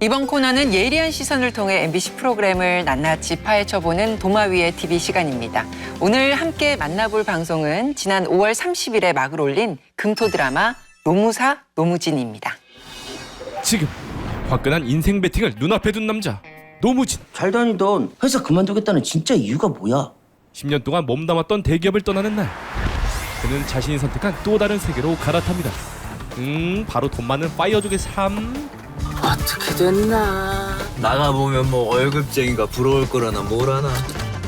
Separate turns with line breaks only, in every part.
이번 코너는 예리한 시선을 통해 MBC 프로그램을 낱낱이 파헤쳐보는 도마 위의 TV 시간입니다. 오늘 함께 만나볼 방송은 지난 5월 30일에 막을 올린 금토 드라마 노무사 노무진입니다.
지금 화끈한 인생 배팅을 눈앞에 둔 남자 노무진.
잘 다니던 회사 그만두겠다는 진짜 이유가 뭐야?
10년 동안 몸담았던 대기업을 떠나는 날 그는 자신이 선택한 또 다른 세계로 갈아탑니다. 바로 돈 많은 파이어족의 삶.
어떻게 됐나? 나가보면 뭐 월급쟁이가 부러울 거라나 뭐라나.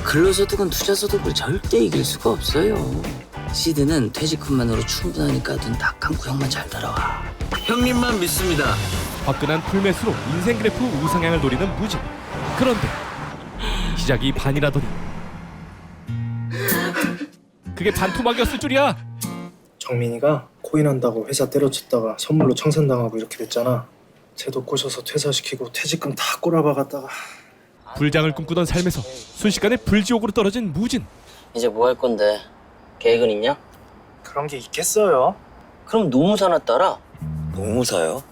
근로소득은 투자소득을 절대 이길 수가 없어요. 시드는 퇴직 후만으로 충분하니까 눈 다 감고 형만 잘 따라와. 형님만 믿습니다.
화끈한 풀매수로 인생 그래프 우상향을 노리는 무진. 그런데 시작이 반이라더니 그게 반토막이었을 줄이야.
정민이가 코인한다고 회사 때려쳤다가 선물로 청산당하고 이렇게 됐잖아. 쟤도 꼬셔서 퇴사시키고 퇴직금 다 꼬라박았다가.
불장을 꿈꾸던 삶에서 순식간에 불지옥으로 떨어진 무진.
이제 뭐 할 건데? 계획은 있냐?
그런 게 있겠어요?
그럼 노무사나 따라.
노무사요?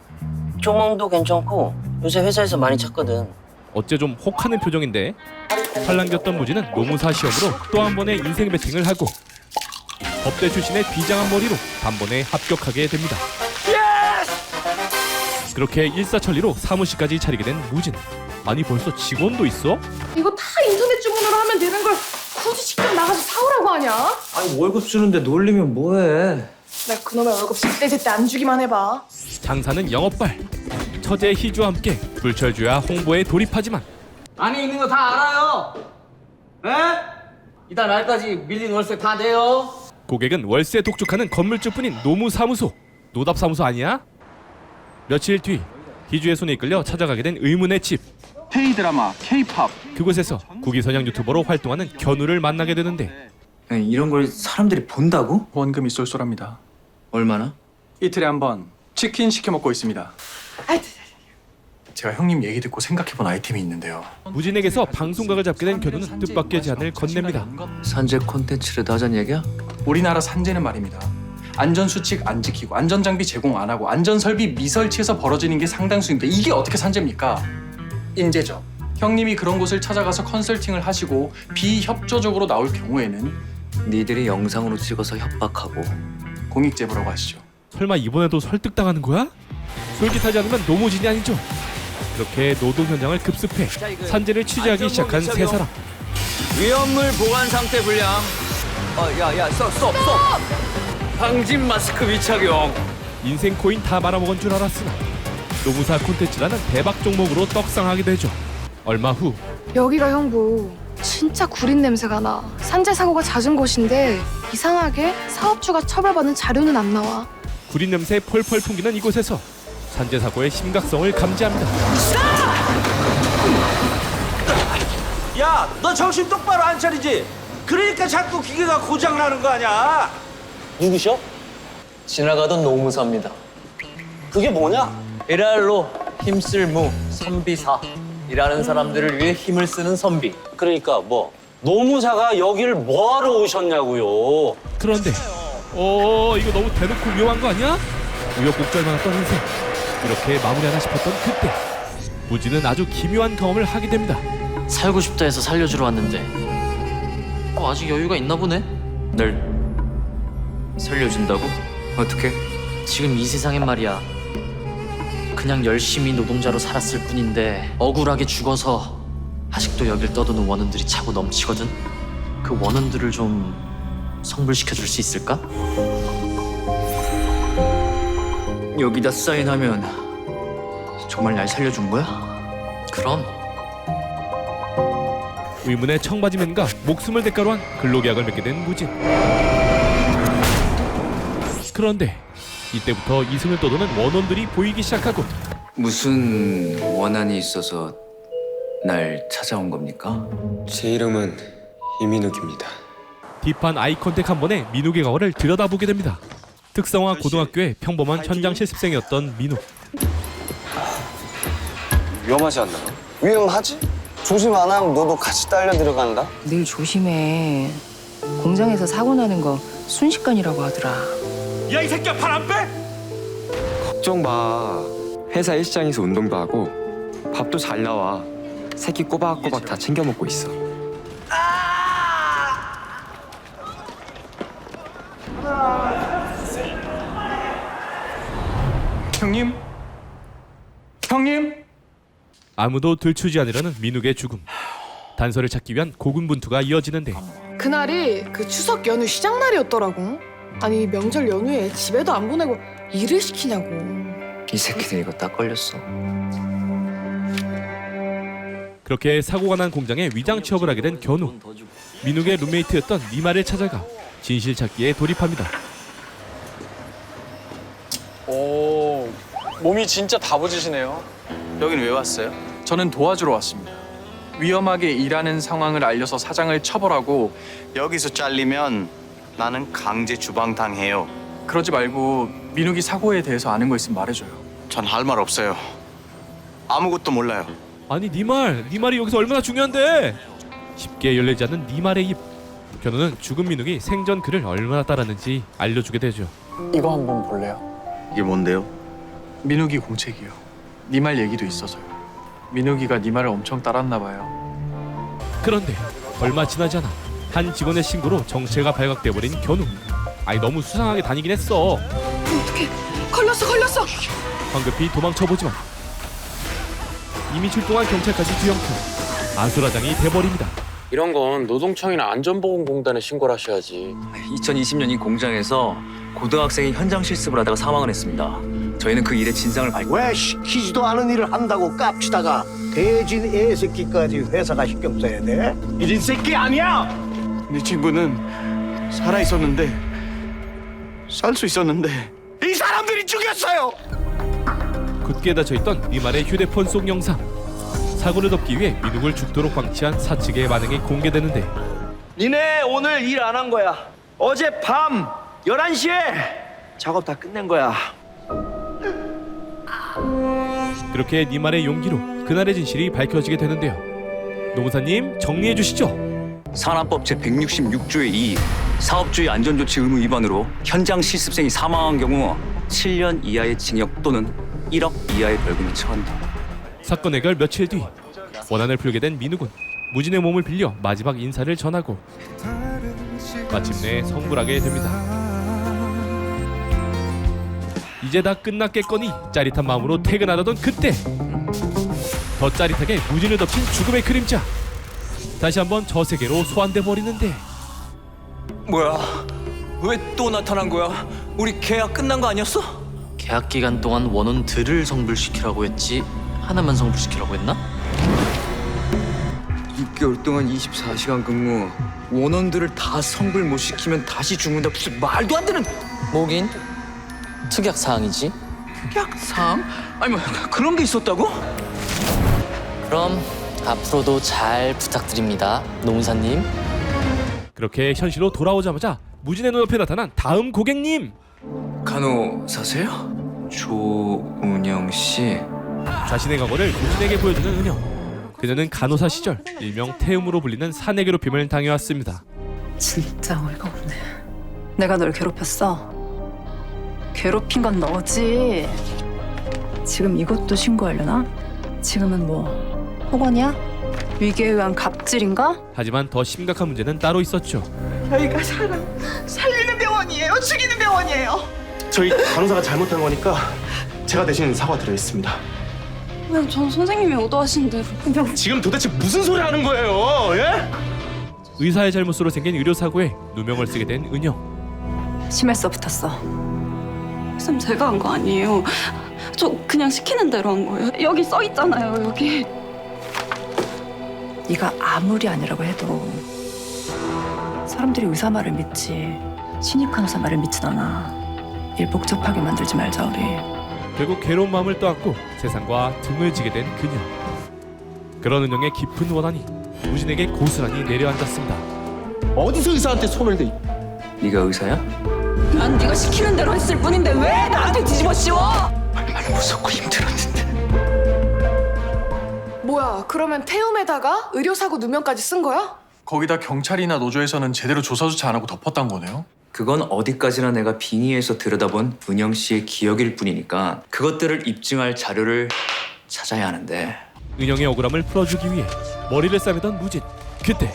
조망도 괜찮고 요새 회사에서 많이 찾거든.
어째 좀 혹하는 표정인데. 팔랑겼던 무진은 노무사 시험으로 또 한 번의 인생 배팅을 하고 법대 출신의 비장한 머리로 단번에 합격하게 됩니다. 그렇게 일사천리로 사무실까지 차리게 된 무진. 아니 벌써 직원도 있어?
이거 다 인터넷 주문으로 하면 되는 걸 굳이 직접 나가서 사오라고 하냐?
아니 월급 주는데 놀리면 뭐해?
나 그놈의 월급 제때 안 주기만 해봐.
장사는 영업발. 처제 희주와 함께 불철주야 홍보에 돌입하지만
안에 있는 거 다 알아요. 에? 이달 말까지 밀린 월세 다 내요.
고객은 월세 독촉하는 건물주뿐인 노무사무소. 노답사무소 아니야? 며칠 뒤 희주의 손에 이끌려 찾아가게 된 의문의 집.
K-드라마, K-팝.
그곳에서 국위선양 유튜버로 활동하는 견우를 만나게 되는데
이런 걸 사람들이 본다고?
원금이 쏠쏠합니다.
얼마나?
이틀에 한 번 치킨 시켜 먹고 있습니다. 제가 형님 얘기 듣고 생각해본 아이템이 있는데요.
무진에게서 방송각을 잡게 된 견우는 뜻밖의 제안을 건넵니다.
산재 콘텐츠를 하자는 얘기야?
우리나라 산재는 말입니다. 안전수칙 안 지키고 안전장비 제공 안 하고 안전설비 미설치에서 벌어지는 게 상당수인데 이게 어떻게 산재입니까? 인재죠. 형님이 그런 곳을 찾아가서 컨설팅을 하시고 비협조적으로 나올 경우에는
니들이 영상으로 찍어서 협박하고
공익제보라고 하시죠.
설마 이번에도 설득당하는 거야? 솔깃하지 않으면 노무진이 아니죠. 그렇게 노동 현장을 급습해 산재를 취재하기 시작한 세 사람.
위험물 보관 상태 불량. 야야 stop. 방진 마스크 미착용.
인생 코인 다 말아먹은 줄 알았으나 노무사 콘텐츠라는 대박 종목으로 떡상하게 되죠. 얼마 후
여기가 형부 진짜 구린 냄새가 나. 산재 사고가 잦은 곳인데 이상하게 사업주가 처벌받는 자료는 안 나와.
구린 냄새 펄펄 풍기는 이곳에서 산재 사고의 심각성을 감지합니다.
야, 너 정신 똑바로 안 차리지? 그러니까 자꾸 기계가 고장 나는 거 아니야?
누구셔? 지나가던 노무사입니다.
그게 뭐냐?
LR로 힘쓸 무 선비사. 일하는 사람들을 위해 힘을 쓰는 선비.
그러니까 뭐 노무사가 여기를 뭐하러 오셨냐고요?
그런데 이거 너무 대놓고 위험한 거 아니야? 우여곡절 많았던 인생. 이렇게 마무리하나 싶었던 그때 무진은 아주 기묘한 경험을 하게 됩니다.
살고 싶다 해서 살려주러 왔는데 아직 여유가 있나 보네? 널 살려준다고?
어떻게?
지금 이 세상엔 말이야 그냥 열심히 노동자로 살았을 뿐인데 억울하게 죽어서 아직도 여길 떠도는 원혼들이 차고 넘치거든? 그 원혼들을 좀 성불시켜줄 수 있을까?
여기다 사인하면 정말 날 살려준 거야?
그럼
의문의 청바지맨과 목숨을 대가로 한 근로계약을 맺게 된 무진. 그런데 이때부터 이승을 떠도는 원혼들이 보이기 시작하고
무슨 원한이 있어서 날 찾아온 겁니까?
제 이름은 이민욱입니다.
딥한 아이 컨택 한 번에 민욱의 과거를 들여다보게 됩니다. 특성화 고등학교의 평범한 현장 실습생이었던 민욱.
위험하지 않나요? 위험하지? 조심 안 하면 너도 같이 딸려 들어간다.
늘 조심해. 공장에서 사고 나는 거 순식간이라고 하더라.
야, 이 새끼야, 팔 안 빼?
걱정 마. 회사 일장에서 운동도 하고
밥도 잘 나와. 새끼 꼬박꼬박 다 챙겨 먹고 있어.
형님? 형님?
아무도 들추지 않으려는 민욱의 죽음. 단서를 찾기 위한 고군분투가 이어지는데
그날이 그 추석 연휴 시작 날이었더라고. 아니 명절 연휴에 집에도 안 보내고 일을 시키냐고.
이 새끼들 이거 딱 걸렸어.
그렇게 사고가 난 공장에 위장 취업을 하게 된 견우. 민욱의 룸메이트였던 니마를 찾아가 진실 찾기에 돌입합니다.
오, 몸이 진짜 다부지시네요.
여긴 왜 왔어요?
저는 도와주러 왔습니다. 위험하게 일하는 상황을 알려서 사장을 처벌하고
여기서 잘리면 나는 강제 주방당해요.
그러지 말고 민욱이 사고에 대해서 아는 거 있으면 말해줘요.
전 할 말 없어요. 아무것도 몰라요.
아니 네 말이 여기서 얼마나 중요한데. 쉽게 열리지 않는 네 말의 입. 견우는 죽은 민욱이 생전 그를 얼마나 따랐는지 알려주게 되죠.
이거 한번 볼래요?
이게 뭔데요?
민욱이 공책이요. 네 말 얘기도 있어서요. 민욱이가 네 말을 엄청 따랐나 봐요.
그런데 얼마 지나지 않아 한 직원의 신고로 정체가 발각돼버린 견우. 아니 너무 수상하게 다니긴 했어.
어떡해. 걸렸어.
황급히 도망쳐보지만 이미 출동한 경찰까지 뒤엉켜 아수라장이 돼버립니다.
이런 건 노동청이나 안전보건공단에 신고를 하셔야지.
2020년 이 공장에서 고등학생이 현장 실습을 하다가 사망을 했습니다. 저희는 그 일의 진상을 밝혀.
왜 시키지도 않은 일을 한다고 깝치다가 대진 애새끼까지 회사가 신경 써야 돼? 이린 새끼 아니야!
내 친구는 살아 있었는데 살 수 있었는데
이 사람들이 죽였어요!
굳게 닫혀있던 니말의 휴대폰 속 영상. 사고를 덮기 위해 민욱을 죽도록 방치한 사측의 반응이 공개되는데
니네 오늘 일 안 한 거야. 어제 밤 11시에 작업 다 끝낸 거야.
그렇게 니말의 용기로 그날의 진실이 밝혀지게 되는데요. 노무사님 정리해 주시죠.
산안법 제166조의 2 사업주의 안전조치 의무 위반으로 현장 실습생이 사망한 경우 7년 이하의 징역 또는 1억 이하의 벌금이 처한다.
사건 해결 며칠 뒤 원한을 풀게 된 민욱은 무진의 몸을 빌려 마지막 인사를 전하고 마침내 성불하게 됩니다. 이제 다 끝났겠거니 짜릿한 마음으로 퇴근하던 그때 더 짜릿하게 무진을 덮친 죽음의 그림자. 다시 한번 저 세계로 소환돼 버리는데
뭐야? 왜 또 나타난 거야? 우리 계약 끝난 거 아니었어?
계약 기간 동안 원원들을 성불시키라고 했지 하나만 성불시키라고 했나?
6개월 동안 24시간 근무. 원원들을 다 성불 못 시키면 다시 죽는다. 무슨 말도 안 되는.
뭐긴 특약 사항이지.
특약 사항? 아니 뭐 그런 게 있었다고?
그럼 앞으로도 잘 부탁드립니다, 노무사님.
그렇게 현실로 돌아오자마자 무진의 눈앞에 나타난 다음 고객님.
간호사세요? 조은영 씨.
자신의 과거를 무진에게 보여주는 은영. 그녀는 간호사 시절 일명 태음으로 불리는 사내 괴롭힘을 당해왔습니다.
진짜 어이가 없네. 내가 널 괴롭혔어. 괴롭힌 건 너지. 지금 이것도 신고하려나? 지금은 뭐 폭언이야? 위기에 의한 갑질인가?
하지만 더 심각한 문제는 따로 있었죠.
저희가 사람 살리는 병원이에요. 죽이는 병원이에요.
저희 간호사가 잘못한 거니까 제가 대신 사과드리겠습니다.
그냥 전 선생님이 오도하신 대로.
지금 도대체 무슨 소리 하는 거예요? 예?
의사의 잘못으로 생긴 의료사고에 누명을 쓰게 된 은영.
심할서 붙었어.
쌤 제가 한 거 아니에요. 저 그냥 시키는 대로 한 거예요. 여기 써 있잖아요. 여기.
네가 아무리 아니라고 해도 사람들이 의사 말을 믿지 신입 간호사 말을 믿진 않아. 일 복잡하게 만들지 말자 우리.
결국 괴로운 마음을 떠안고 세상과 등을 지게 된 그녀. 그런 은영의 깊은 원한이 무진에게 고스란히 내려앉았습니다.
어디서 의사한테 손을 대?
네가 의사야?
난 네가 시키는 대로 했을 뿐인데 왜 나한테 뒤집어 씌워?
얼마나 무섭고 힘들었는데.
뭐야, 그러면 태움에다가 의료사고 누명까지 쓴 거야?
거기다 경찰이나 노조에서는 제대로 조사조차 안 하고 덮었단 거네요?
그건 어디까지나 내가 빙의해서 들여다본 은영 씨의 기억일 뿐이니까 그것들을 입증할 자료를 찾아야 하는데.
은영의 억울함을 풀어주기 위해 머리를 싸매던 무진. 그때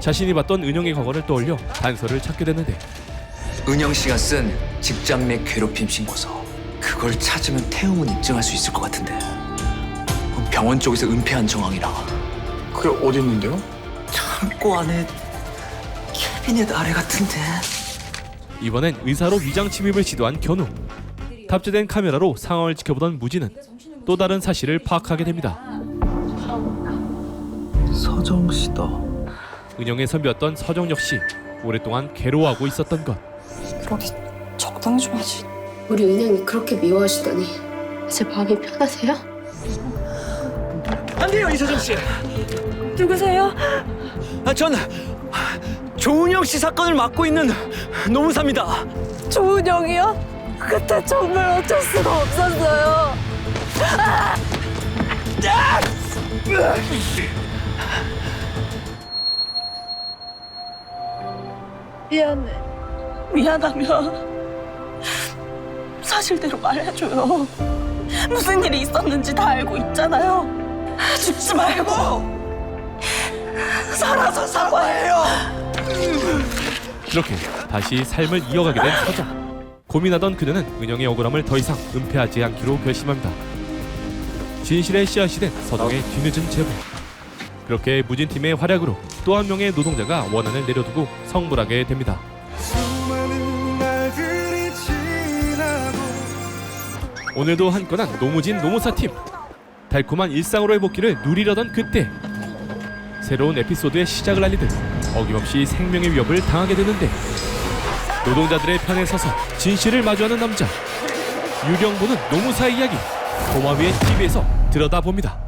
자신이 봤던 은영의 과거를 떠올려 단서를 찾게 됐는데
은영 씨가 쓴 직장 내 괴롭힘 신고서. 그걸 찾으면 태웅은 입증할 수 있을 것 같은데. 병원 쪽에서 은폐한 정황이라.
그게 어디 있는데요?
창고 안에 캐비넷 아래 같은데.
이번엔 의사로 위장 침입을 시도한 견우. 탑재된 카메라로 상황을 지켜보던 무진은 또 다른 사실을 파악하게 됩니다.
서정 씨다.
은영의 선비였던 서정 역시 오랫동안 괴로워하고 있었던 것.
그러기 적당히 좀 하지.
우리 은영이 그렇게 미워하시더니 이제 마음이 편하세요?
안 돼요, 이서정 씨.
누구세요?
전 조은영 씨 사건을 맡고 있는 노무사입니다.
조은영이요? 그때 정말 어쩔 수가 없었어요.
미안해. 미안하면 사실대로 말해줘요. 무슨 일이 있었는지 다 알고 있잖아요. 죽지 말고 살아서 사과해요.
그렇게 다시 삶을 이어가게 된 서정. 고민하던 그녀는 은영의 억울함을 더 이상 은폐하지 않기로 결심합니다. 진실의 씨앗이 된 서정의 뒤늦은 제보. 그렇게 무진팀의 활약으로 또 한 명의 노동자가 원한을 내려두고 성불하게 됩니다. 오늘도 한건한 노무진 노무사팀. 달콤한 일상으로 회복기를 누리려던 그때 새로운 에피소드의 시작을 알리듯 어김없이 생명의 위협을 당하게 되는데 노동자들의 편에 서서 진실을 마주하는 남자. 유경보는 노무사의 이야기. 도마위의 TV에서 들여다봅니다.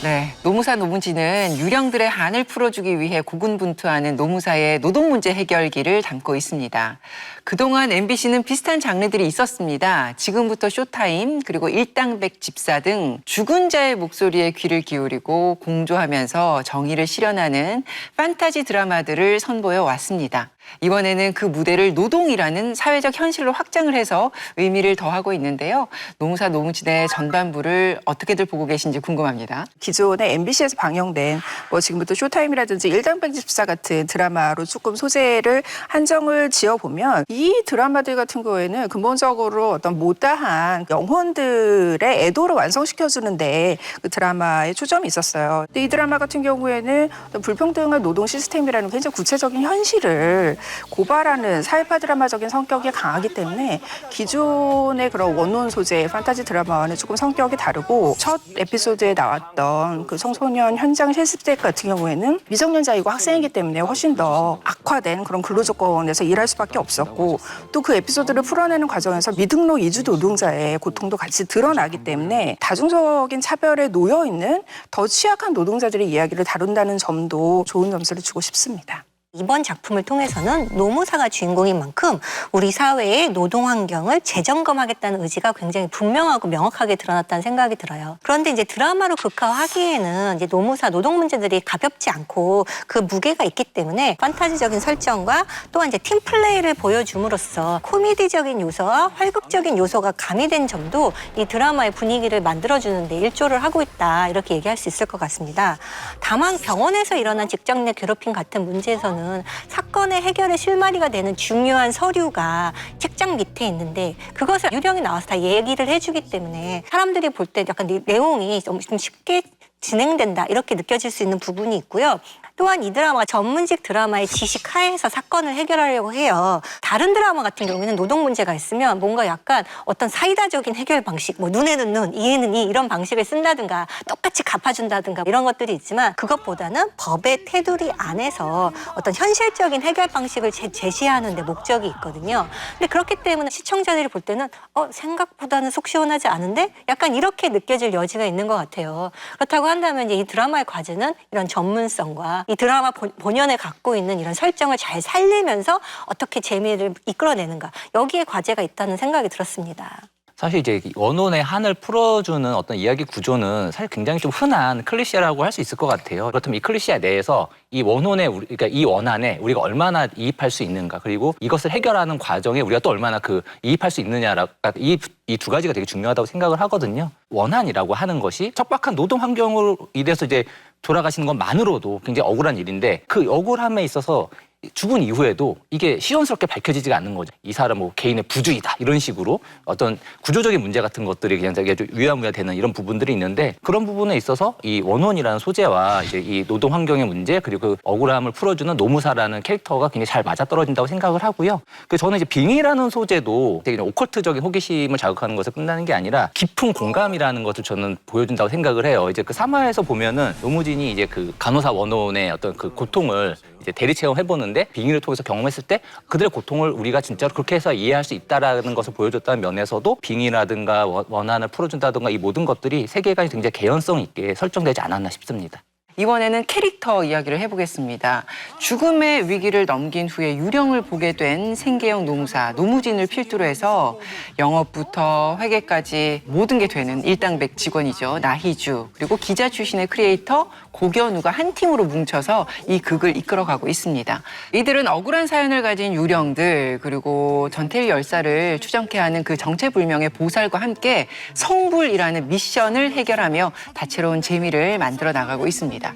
네, 노무사 노무진은 유령들의 한을 풀어주기 위해 고군분투하는 노무사의 노동 문제 해결기를 담고 있습니다. 그동안 MBC는 비슷한 장르들이 있었습니다. 지금부터 쇼타임, 그리고 일당백 집사 등 죽은 자의 목소리에 귀를 기울이고 공조하면서 정의를 실현하는 판타지 드라마들을 선보여 왔습니다. 이번에는 그 무대를 노동이라는 사회적 현실로 확장을 해서 의미를 더하고 있는데요. 노무사 노무진의 전반부를 어떻게들 보고 계신지 궁금합니다.
기존에 MBC에서 방영된 지금부터 쇼타임이라든지 일당백 집사 같은 드라마로 조금 소재를 한정을 지어보면 이 드라마들 같은 경우에는 근본적으로 어떤 못다한 영혼들의 애도를 완성시켜주는데 그 드라마에 초점이 있었어요. 근데 이 드라마 같은 경우에는 불평등한 노동 시스템이라는 굉장히 구체적인 현실을 고발하는 사회파 드라마적인 성격이 강하기 때문에 기존의 그런 원론 소재의 판타지 드라마와는 조금 성격이 다르고 첫 에피소드에 나왔던 그 청소년 현장 실습생 같은 경우에는 미성년자이고 학생이기 때문에 훨씬 더 악화된 그런 근로 조건에서 일할 수밖에 없었고 또 그 에피소드를 풀어내는 과정에서 미등록 이주 노동자의 고통도 같이 드러나기 때문에 다중적인 차별에 놓여 있는 더 취약한 노동자들의 이야기를 다룬다는 점도 좋은 점수를 주고 싶습니다.
이번 작품을 통해서는 노무사가 주인공인 만큼 우리 사회의 노동 환경을 재점검하겠다는 의지가 굉장히 분명하고 명확하게 드러났다는 생각이 들어요. 그런데 이제 드라마로 극화하기에는 이제 노무사 노동 문제들이 가볍지 않고 그 무게가 있기 때문에 판타지적인 설정과 또한 이제 팀 플레이를 보여줌으로써 코미디적인 요소와 활극적인 요소가 가미된 점도 이 드라마의 분위기를 만들어주는데 일조를 하고 있다 이렇게 얘기할 수 있을 것 같습니다. 다만 병원에서 일어난 직장 내 괴롭힘 같은 문제에서는 사건의 해결의 실마리가 되는 중요한 서류가 책장 밑에 있는데 그것을 유령이 나와서 다 얘기를 해주기 때문에 사람들이 볼 때 약간 내용이 좀 쉽게 진행된다 이렇게 느껴질 수 있는 부분이 있고요. 또한 이 드라마가 전문직 드라마의 지식 하에서 사건을 해결하려고 해요. 다른 드라마 같은 경우에는 노동 문제가 있으면 뭔가 약간 어떤 사이다적인 해결 방식, 뭐 눈에는 눈, 이에는 이 이런 방식을 쓴다든가 똑같이 갚아준다든가 이런 것들이 있지만 그것보다는 법의 테두리 안에서 어떤 현실적인 해결 방식을 제시하는 데 목적이 있거든요. 근데 그렇기 때문에 시청자들이 볼 때는 생각보다는 속 시원하지 않은데 약간 이렇게 느껴질 여지가 있는 것 같아요. 그렇다고 한다면 이제 이 드라마의 과제는 이런 전문성과 이 드라마 본연에 갖고 있는 이런 설정을 잘 살리면서 어떻게 재미를 이끌어내는가 여기에 과제가 있다는 생각이 들었습니다.
사실 이제 원혼의 한을 풀어주는 어떤 이야기 구조는 사실 굉장히 좀 흔한 클리셰라고 할 수 있을 것 같아요. 그렇다면 이 클리셰 내에서 이 원혼의 그러니까 이 원한에 우리가 얼마나 이입할 수 있는가, 그리고 이것을 해결하는 과정에 우리가 또 얼마나 이입할 수 있느냐라고 이 두 가지가 되게 중요하다고 생각을 하거든요. 원한이라고 하는 것이 척박한 노동 환경으로 인해서 이제 돌아가시는 것만으로도 굉장히 억울한 일인데, 그 억울함에 있어서 죽은 이후에도 이게 시원스럽게 밝혀지지가 않는 거죠. 이 사람 뭐 개인의 부주의다 이런 식으로 어떤 구조적인 문제 같은 것들이 그냥 되게 위야무야 되는 이런 부분들이 있는데, 그런 부분에 있어서 이 원혼이라는 소재와 이제 이 노동 환경의 문제, 그리고 그 억울함을 풀어주는 노무사라는 캐릭터가 굉장히 잘 맞아떨어진다고 생각을 하고요. 그래서 저는 이제 빙의라는 소재도 되게 오컬트적인 호기심을 자극하는 것에 끝나는 게 아니라 깊은 공감이라는 것을 저는 보여준다고 생각을 해요. 이제 그 3화에서 보면은 노무진이 이제 그 간호사 원혼의 어떤 그 고통을 이제 대리 체험해보는데, 빙의를 통해서 경험했을 때 그들의 고통을 우리가 진짜로 그렇게 해서 이해할 수 있다라는 것을 보여줬다는 면에서도 빙의라든가 원한을 풀어준다든가 이 모든 것들이 세계관이 굉장히 개연성 있게 설정되지 않았나 싶습니다.
이번에는 캐릭터 이야기를 해보겠습니다. 죽음의 위기를 넘긴 후에 유령을 보게 된 생계형 노무사 노무진을 필두로 해서 영업부터 회계까지 모든 게 되는 일당백 직원이죠. 나희주, 그리고 기자 출신의 크리에이터 고견우가 한 팀으로 뭉쳐서 이 극을 이끌어가고 있습니다. 이들은 억울한 사연을 가진 유령들, 그리고 전태일 열사를 추정케 하는 그 정체불명의 보살과 함께 성불이라는 미션을 해결하며 다채로운 재미를 만들어 나가고 있습니다.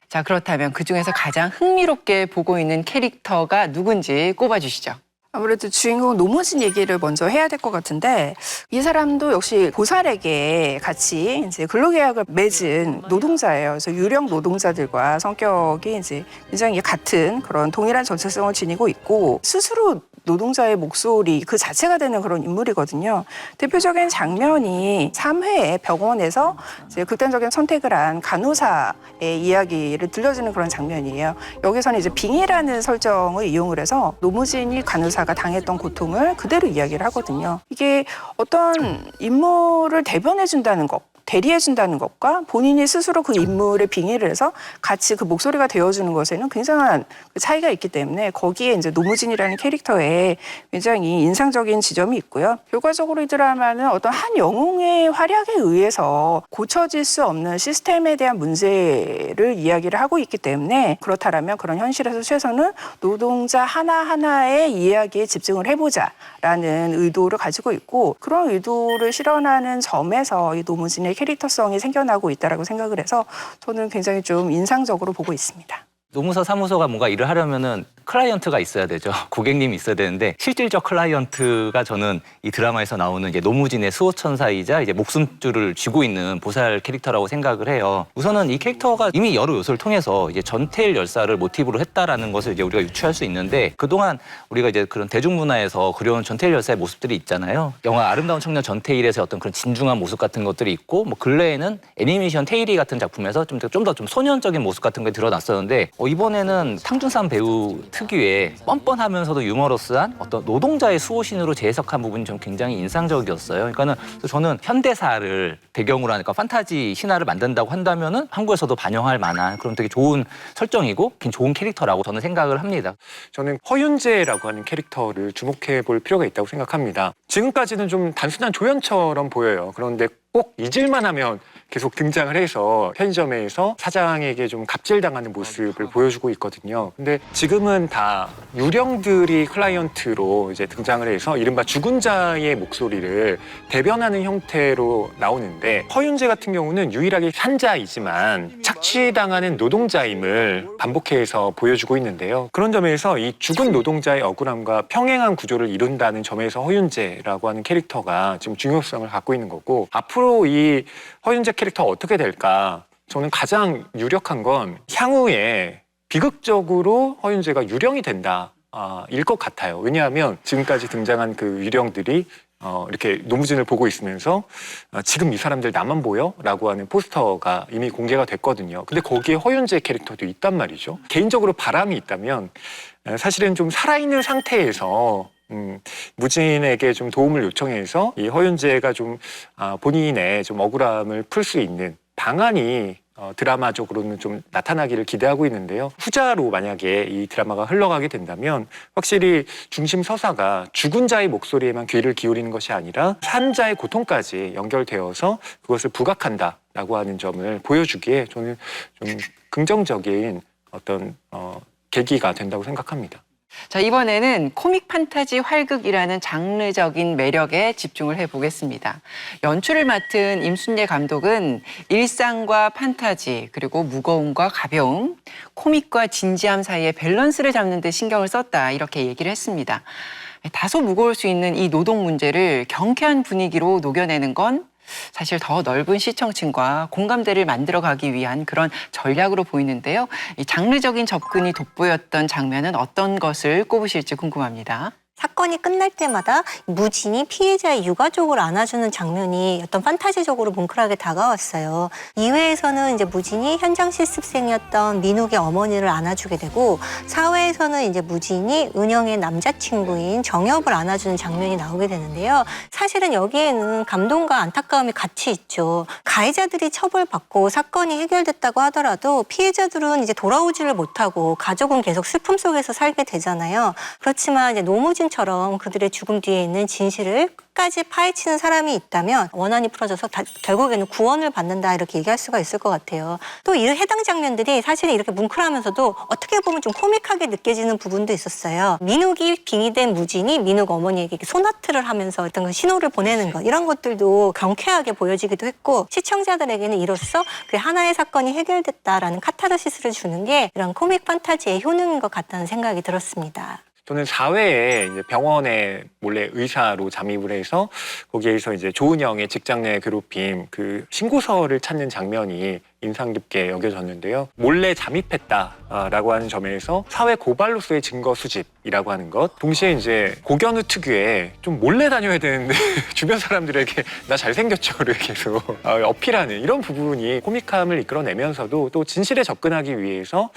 자, 그렇다면 그중에서 가장 흥미롭게 보고 있는 캐릭터가 누군지 꼽아주시죠.
아무래도 주인공 노무진 얘기를 먼저 해야 될 것 같은데, 이 사람도 역시 보살에게 같이 이제 근로계약을 맺은 노동자예요. 그래서 유령 노동자들과 성격이 이제 굉장히 같은 그런 동일한 정체성을 지니고 있고, 스스로 노동자의 목소리 그 자체가 되는 그런 인물이거든요. 대표적인 장면이 3회에 병원에서 이제 극단적인 선택을 한 간호사의 이야기를 들려주는 그런 장면이에요. 여기서는 이제 빙의라는 설정을 이용을 해서 노무진이 간호사가 당했던 고통을 그대로 이야기를 하거든요. 이게 어떤 인물을 대변해준다는 것, 대리해준다는 것과 본인이 스스로 그 인물의 빙의를 해서 같이 그 목소리가 되어주는 것에는 굉장한 차이가 있기 때문에 거기에 이제 노무진이라는 캐릭터에 굉장히 인상적인 지점이 있고요. 결과적으로 이 드라마는 어떤 한 영웅의 활약에 의해서 고쳐질 수 없는 시스템에 대한 문제를 이야기를 하고 있기 때문에, 그렇다면 그런 현실에서 최소는 노동자 하나하나의 이야기에 집중을 해보자라는 의도를 가지고 있고, 그런 의도를 실현하는 점에서 이 노무진의 캐릭터성이 생겨나고 있다고 생각을 해서 저는 굉장히 좀 인상적으로 보고 있습니다.
노무사 사무소가 뭔가 일을 하려면은 클라이언트가 있어야 되죠. 고객님이 있어야 되는데, 실질적 클라이언트가 저는 이 드라마에서 나오는 이제 노무진의 수호천사이자 이제 목숨줄을 쥐고 있는 보살 캐릭터라고 생각을 해요. 우선은 이 캐릭터가 이미 여러 요소를 통해서 이제 전태일 열사를 모티브로 했다라는 것을 이제 우리가 유추할 수 있는데, 그동안 우리가 이제 그런 대중문화에서 그려온 전태일 열사의 모습들이 있잖아요. 영화 아름다운 청년 전태일에서의 어떤 그런 진중한 모습 같은 것들이 있고, 뭐 근래에는 애니메이션 테일이 같은 작품에서 좀 더 소년적인 모습 같은 게 드러났었는데, 이번에는 탕준삼 배우 특유의 뻔뻔하면서도 유머러스한 어떤 노동자의 수호신으로 재해석한 부분이 좀 굉장히 인상적이었어요. 그러니까는 저는 현대사를 배경으로 하니까 판타지 신화를 만든다고 한다면은 한국에서도 반영할 만한 그런 되게 좋은 설정이고 좋은 캐릭터라고 저는 생각을 합니다.
저는 허윤재라고 하는 캐릭터를 주목해 볼 필요가 있다고 생각합니다. 지금까지는 좀 단순한 조연처럼 보여요. 그런데 꼭 잊을만 하면 계속 등장을 해서 편의점에서 사장에게 좀 갑질당하는 모습을 보여주고 있거든요. 근데 지금은 다 유령들이 클라이언트로 이제 등장을 해서 이른바 죽은 자의 목소리를 대변하는 형태로 나오는데, 허윤재 같은 경우는 유일하게 산자이지만 착취당하는 노동자임을 반복해서 보여주고 있는데요. 그런 점에서 이 죽은 노동자의 억울함과 평행한 구조를 이룬다는 점에서 허윤재라고 하는 캐릭터가 지금 중요성을 갖고 있는 거고, 앞으로 이 허윤재 캐릭터가 어떻게 될까? 저는 가장 유력한 건 향후에 비극적으로 허윤재가 유령이 된다 일 것 같아요. 왜냐하면 지금까지 등장한 그 유령들이 이렇게 노무진을 보고 있으면서 지금 이 사람들 나만 보여? 라고 하는 포스터가 이미 공개가 됐거든요. 근데 거기에 허윤재 캐릭터도 있단 말이죠. 개인적으로 바람이 있다면 사실은 좀 살아있는 상태에서 무진에게 좀 도움을 요청해서 이 허윤재가 좀 본인의 좀 억울함을 풀 수 있는 방안이 드라마적으로는 좀 나타나기를 기대하고 있는데요. 후자로 만약에 이 드라마가 흘러가게 된다면 확실히 중심 서사가 죽은 자의 목소리에만 귀를 기울이는 것이 아니라 산 자의 고통까지 연결되어서 그것을 부각한다라고 하는 점을 보여주기에 저는 좀 긍정적인 어떤 계기가 된다고 생각합니다.
자, 이번에는 코믹 판타지 활극이라는 장르적인 매력에 집중을 해보겠습니다. 연출을 맡은 임순례 감독은 일상과 판타지, 그리고 무거움과 가벼움, 코믹과 진지함 사이의 밸런스를 잡는 데 신경을 썼다, 이렇게 얘기를 했습니다. 다소 무거울 수 있는 이 노동 문제를 경쾌한 분위기로 녹여내는 건 사실 더 넓은 시청층과 공감대를 만들어가기 위한 그런 전략으로 보이는데요. 이 장르적인 접근이 돋보였던 장면은 어떤 것을 꼽으실지 궁금합니다.
사건이 끝날 때마다 무진이 피해자의 유가족을 안아주는 장면이 어떤 판타지적으로 뭉클하게 다가왔어요. 2회에서는 이제 무진이 현장 실습생이었던 민욱의 어머니를 안아주게 되고 4회에서는 이제 무진이 은영의 남자친구인 정엽을 안아주는 장면이 나오게 되는데요. 사실은 여기에는 감동과 안타까움이 같이 있죠. 가해자들이 처벌받고 사건이 해결됐다고 하더라도 피해자들은 이제 돌아오지를 못하고 가족은 계속 슬픔 속에서 살게 되잖아요. 그렇지만 이제 노무진 처럼 그들의 죽음 뒤에 있는 진실을 끝까지 파헤치는 사람이 있다면 원한이 풀어져서 결국에는 구원을 받는다 이렇게 얘기할 수가 있을 것 같아요. 또 이 해당 장면들이 사실은 이렇게 뭉클하면서도 어떻게 보면 좀 코믹하게 느껴지는 부분도 있었어요. 민욱이 빙의된 무진이 민욱 어머니에게 소나트를 하면서 어떤 그 신호를 보내는 것 이런 것들도 경쾌하게 보여지기도 했고 시청자들에게는 이로써 그 하나의 사건이 해결됐다라는 카타르시스를 주는 게 이런 코믹 판타지의 효능인 것 같다는 생각이 들었습니다.
저는 4회에 이제 병원에 몰래 의사로 잠입을 해서 거기에서 이제 조은영의 직장 내 괴롭힘 그 신고서를 찾는 장면이 인상 깊게 여겨졌는데요. 몰래 잠입했다라고 하는 점에서 사회 고발로서의 증거 수집이라고 하는 것. 동시에 이제 고견우 특유의 좀 몰래 다녀야 되는데 주변 사람들에게 나 잘생겼죠를 계속 어필하는 이런 부분이 코믹함을 이끌어내면서도 또 진실에 접근하기 위해서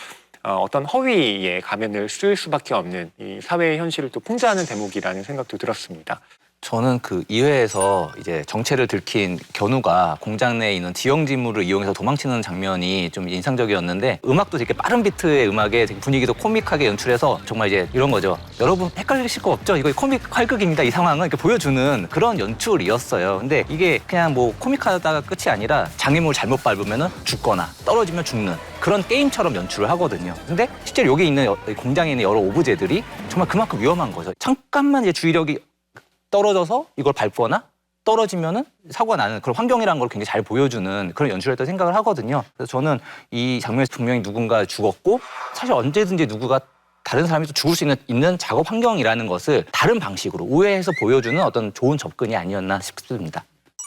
어떤 허위의 가면을 쓸 수밖에 없는 이 사회의 현실을 또 풍자하는 대목이라는 생각도 들었습니다.
저는 그 2회에서 이제 정체를 들킨 견우가 공장 내에 있는 지형지물을 이용해서 도망치는 장면이 좀 인상적이었는데 음악도 되게 빠른 비트의 음악에 되게 분위기도 코믹하게 연출해서 정말 이제 이런 거죠. 여러분 헷갈리실 거 없죠? 이거 코믹 활극입니다. 이 상황은 이렇게 보여주는 그런 연출이었어요. 근데 이게 그냥 뭐 코믹하다가 끝이 아니라 장애물 잘못 밟으면 죽거나 떨어지면 죽는 그런 게임처럼 연출을 하거든요. 근데 실제로 여기 있는 공장에 있는 여러 오브제들이 정말 그만큼 위험한 거죠. 잠깐만 이제 주의력이 떨어져서 이걸 밟거나 떨어지면은 사고가 나는 그런 환경이라는 걸 굉장히 잘 보여주는 그런 연출이었다고 생각을 하거든요. 그래서 저는 이 장면에서 분명히 누군가 죽었고 사실 언제든지 누구가 다른 사람이 또 죽을 수 있는 작업 환경이라는 것을 다른 방식으로 우회해서 보여주는 어떤 좋은 접근이 아니었나 싶습니다.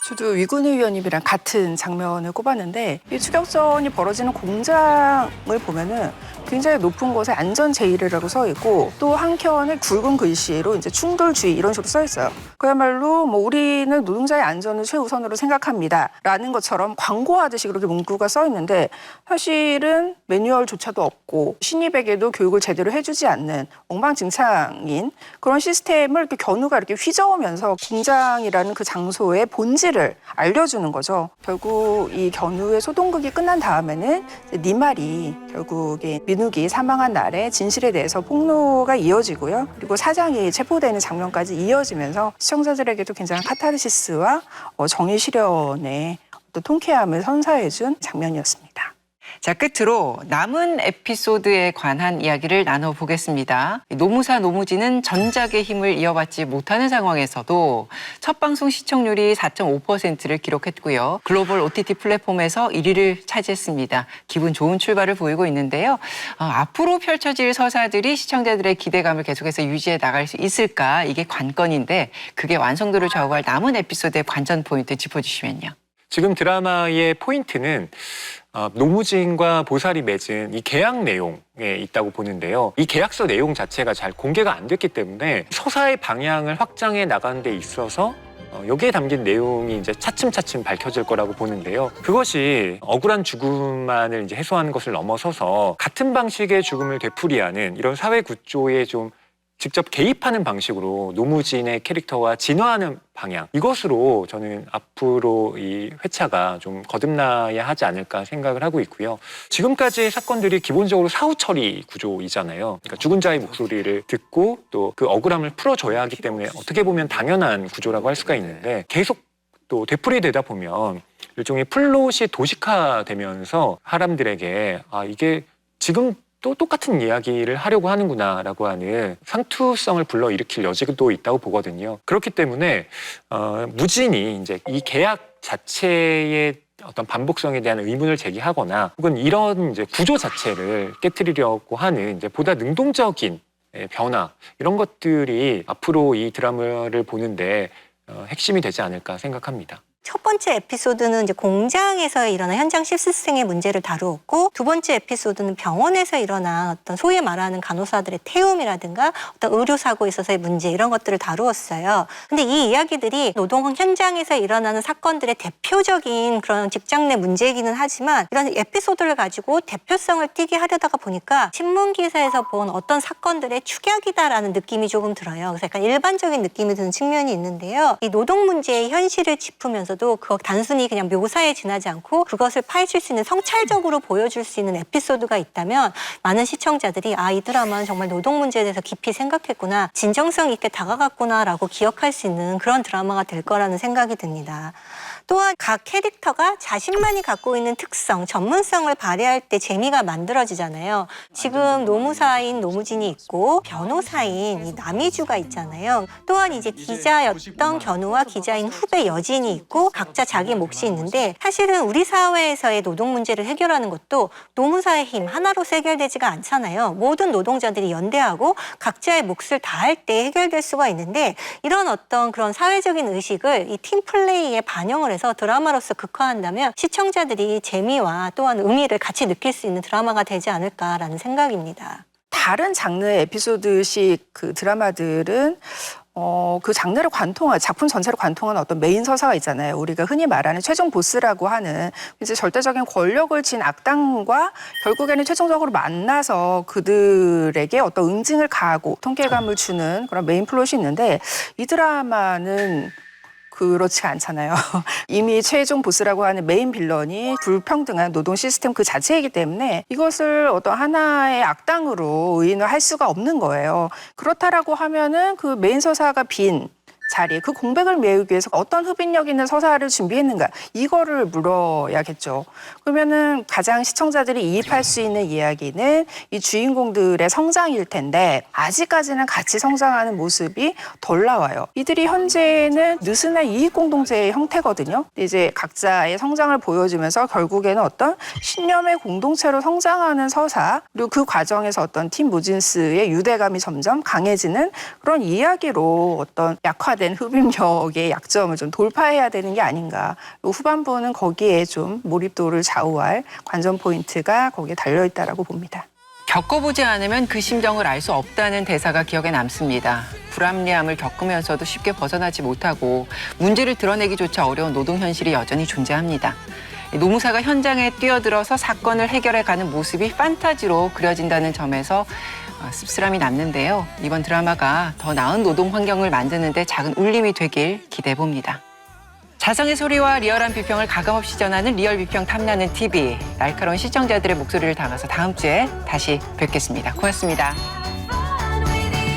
저도 위군의 위원님이랑 같은 장면을 꼽았는데 이 추격전이 벌어지는 공장을 보면은 굉장히 높은 곳에 안전 제의라고 써 있고 또 한켠에 굵은 글씨로 이제 충돌주의 이런 식으로 써 있어요. 그야말로 뭐 우리는 노동자의 안전을 최우선으로 생각합니다라는 것처럼 광고하듯이 그렇게 문구가 써 있는데 사실은 매뉴얼조차도 없고 신입에게도 교육을 제대로 해주지 않는 엉망진창인 그런 시스템을 이렇게 견우가 이렇게 휘저으면서 공장이라는 그 장소의 본질을 알려주는 거죠. 결국 이 견우의 소동극이 끝난 다음에는 네 말이 결국에 민욱이 사망한 날에 진실에 대해서 폭로가 이어지고요. 그리고 사장이 체포되는 장면까지 이어지면서 시청자들에게도 굉장한 카타르시스와 정의 실현의 또 통쾌함을 선사해준 장면이었습니다.
자, 끝으로 남은 에피소드에 관한 이야기를 나눠보겠습니다. 노무사 노무진은 전작의 힘을 이어받지 못하는 상황에서도 첫 방송 시청률이 4.5%를 기록했고요. 글로벌 OTT 플랫폼에서 1위를 차지했습니다. 기분 좋은 출발을 보이고 있는데요. 앞으로 펼쳐질 서사들이 시청자들의 기대감을 계속해서 유지해 나갈 수 있을까? 이게 관건인데 그게 완성도를 좌우할 남은 에피소드의 관전 포인트 짚어주시면요.
지금 드라마의 포인트는 노무진과 보살이 맺은 이 계약 내용에 있다고 보는데요. 이 계약서 내용 자체가 잘 공개가 안 됐기 때문에 서사의 방향을 확장해 나가는 데 있어서 여기에 담긴 내용이 이제 차츰차츰 밝혀질 거라고 보는데요. 그것이 억울한 죽음만을 이제 해소하는 것을 넘어서서 같은 방식의 죽음을 되풀이하는 이런 사회 구조의 좀 직접 개입하는 방식으로 노무진의 캐릭터와 진화하는 방향, 이것으로 저는 앞으로 이 회차가 좀 거듭나야 하지 않을까 생각을 하고 있고요. 지금까지의 사건들이 기본적으로 사후 처리 구조이잖아요. 그러니까 죽은 자의 목소리를 듣고 또 그 억울함을 풀어줘야 하기 때문에 어떻게 보면 당연한 구조라고 할 수가 있는데, 계속 또 되풀이되다 보면 일종의 플롯이 도식화되면서 사람들에게 이게 지금 또 똑같은 이야기를 하려고 하는구나라고 하는 상투성을 불러일으킬 여지도 있다고 보거든요. 그렇기 때문에 무진이 이제 이 계약 자체의 어떤 반복성에 대한 의문을 제기하거나 혹은 이런 이제 구조 자체를 깨트리려고 하는 이제 보다 능동적인 변화, 이런 것들이 앞으로 이 드라마를 보는데 핵심이 되지 않을까 생각합니다.
첫 번째 에피소드는 이제 공장에서 일어난 현장 실습생의 문제를 다루었고, 두 번째 에피소드는 병원에서 일어난 어떤 소위 말하는 간호사들의 태움이라든가 어떤 의료사고에 있어서의 문제, 이런 것들을 다루었어요. 근데 이 이야기들이 노동 현장에서 일어나는 사건들의 대표적인 그런 직장 내 문제이기는 하지만, 이런 에피소드를 가지고 대표성을 띠게 하려다가 보니까 신문 기사에서 본 어떤 사건들의 축약이다라는 느낌이 조금 들어요. 그래서 약간 일반적인 느낌이 드는 측면이 있는데요. 이 노동 문제의 현실을 짚으면서 그거 단순히 그냥 묘사에 지나지 않고 그것을 파헤칠 수 있는, 성찰적으로 보여줄 수 있는 에피소드가 있다면 많은 시청자들이 이 드라마는 정말 노동 문제에 대해서 깊이 생각했구나, 진정성 있게 다가갔구나라고 기억할 수 있는 그런 드라마가 될 거라는 생각이 듭니다. 또한 각 캐릭터가 자신만이 갖고 있는 특성, 전문성을 발휘할 때 재미가 만들어지잖아요. 지금 노무사인 노무진이 있고 변호사인 이 남이주가 있잖아요. 또한 이제 기자였던 견우와 기자인 후배 여진이 있고 각자 자기 몫이 있는데, 사실은 우리 사회에서의 노동 문제를 해결하는 것도 노무사의 힘 하나로서 해결되지가 않잖아요. 모든 노동자들이 연대하고 각자의 몫을 다할 때 해결될 수가 있는데, 이런 어떤 그런 사회적인 의식을 이 팀플레이에 반영을 해서 드라마로서 극화한다면 시청자들이 재미와 또한 의미를 같이 느낄 수 있는 드라마가 되지 않을까라는 생각입니다.
다른 장르의 에피소드식 그 드라마들은 그 장르를 관통한, 작품 전체를 관통하는 어떤 메인 서사가 있잖아요. 우리가 흔히 말하는 최종 보스라고 하는 이제 절대적인 권력을 쥔 악당과 결국에는 최종적으로 만나서 그들에게 어떤 응징을 가하고 통쾌감을 주는 그런 메인 플롯이 있는데, 이 드라마는 그렇지 않잖아요. 이미 최종 보스라고 하는 메인 빌런이 불평등한 노동 시스템 그 자체이기 때문에 이것을 어떤 하나의 악당으로 의인을 할 수가 없는 거예요. 그렇다라고 하면은 그 메인 서사가 빈 자리, 그 공백을 메우기 위해서 어떤 흡인력 있는 서사를 준비했는가, 이거를 물어야겠죠. 그러면은 가장 시청자들이 이입할 수 있는 이야기는 이 주인공들의 성장일 텐데, 아직까지는 같이 성장하는 모습이 덜 나와요. 이들이 현재는 느슨한 이익공동체의 형태거든요. 이제 각자의 성장을 보여주면서 결국에는 어떤 신념의 공동체로 성장하는 서사, 그리고 그 과정에서 어떤 팀 무진스의 유대감이 점점 강해지는 그런 이야기로 어떤 약화된 흡입력의 약점을 좀 돌파해야 되는 게 아닌가. 후반부는 거기에 좀 몰입도를 좌우할 관전 포인트가 거기에 달려있다라고 봅니다.
겪어보지 않으면 그 심정을 알 수 없다는 대사가 기억에 남습니다. 불합리함을 겪으면서도 쉽게 벗어나지 못하고 문제를 드러내기조차 어려운 노동 현실이 여전히 존재합니다. 노무사가 현장에 뛰어들어서 사건을 해결해가는 모습이 판타지로 그려진다는 점에서 씁쓸함이 남는데요. 이번 드라마가 더 나은 노동 환경을 만드는 데 작은 울림이 되길 기대해봅니다. 자성의 소리와 리얼한 비평을 가감없이 전하는 리얼 비평 탐나는 TV. 날카로운 시청자들의 목소리를 담아서 다음 주에 다시 뵙겠습니다. 고맙습니다.